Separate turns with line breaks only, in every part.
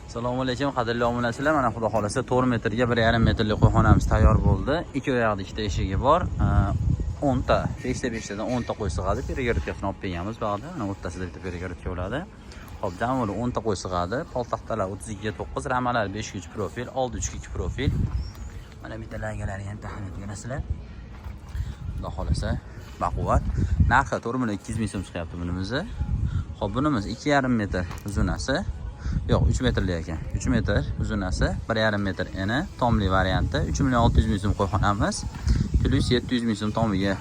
Assalomu alaykum qadrli obunachilar. Mana xudo xolasa 4 metrga 1,5 metrlik qo'yxonamiz tayyor bo'ldi. Ikki oyoqda ikkita eshigi bor. 10 ta, 5 tadan 10 ta qo'y sig'adi. Perigordkasini olib kelganmiz bu yerda. Mana o'rtasida bitta perigordka bo'ladi. Xo'p, jamoli 10 ta qo'y sig'adi. Poltaxtalar 32 ga 9, ramalar 5 3 profil, oldi 3 profil. Mana bitta lagalari ham taxmin qilasizlar. Xudo xolasa baquvvat. Narxi 4,200 ming so'm chiqyapti bunimizni. Xo'p, bunimiz 2,5 metr uzunasi. Yo'q, 3 metrli ekan. 3 metr uzunasi, 1,5 metr eni, tomli varianti. 3,6 ming so'm qo'yxonamiz. Plus 700 ming so'm tomiga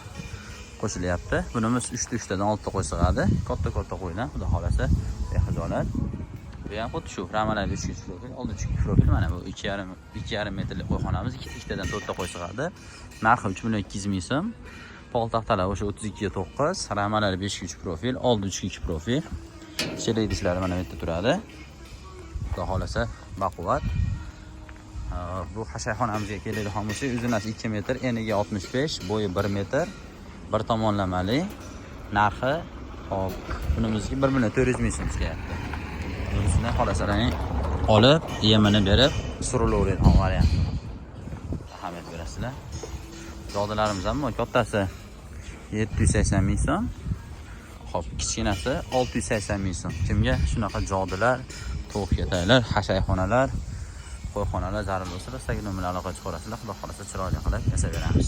qo'shilyapti. Bunimiz 3 tadan 6 ta qo'y sig'adi. Katta qo'ydan, xudo xolasa, bexijolat. Bu ham xuddi shu, ramalar 5 profil, oldi 3 profil. Mana bu 2,5 metrli qo'yxonamiz, 2 tadan 4 ta qo'y sig'adi. Narxi 3,200 ming so'm. Poltaxtalar o'sha 32 ga 9, ramalar 5 profil, oldi 3 profil. Shelik idishlari mana bu yerda turadi. Xudo xolasa baquvvat. Bu hashayxonamizga keladigan bo'lsa, uzunasi 2 metr, eniga 65, bo'yi 1 metr, bir tomonlamali. Narxi hop, bunimizga 1,400 ming so'm chiqyapti. Bunisidan xolasalaring olib, yemini berib, surilaveradigan variant. Ahamiyat berasizlar. Jodalarimiz ham kattasi 780 ming so'm. Hop, kichkinasi 680 ming so'm. Kimga shunaqa jodilar, to'q ketaylar, hashayxonalar, qo'yxonalar zarur bo'lsa, Instagram bilan aloqa chiqarasizlar. Xudo xolasa chiroyli qilib yasaveramiz.